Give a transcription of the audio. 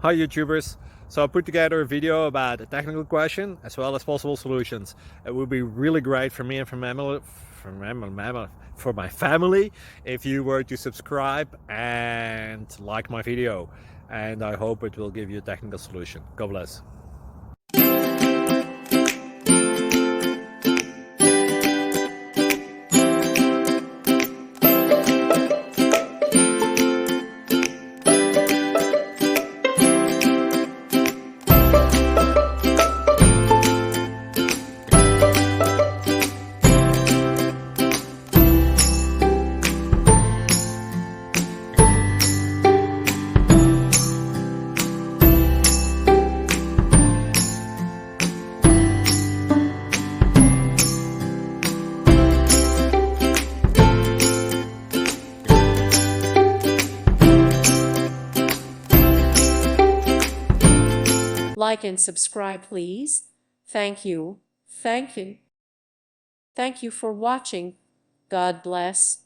Hi YouTubers. So I put together a video about a technical question as well as possible solutions. It would be really great for me and for my family if you were to subscribe and like my video, and I hope it will give you a technical solution. God bless. Like and subscribe, please. Thank you. Thank you. Thank you for watching. God bless.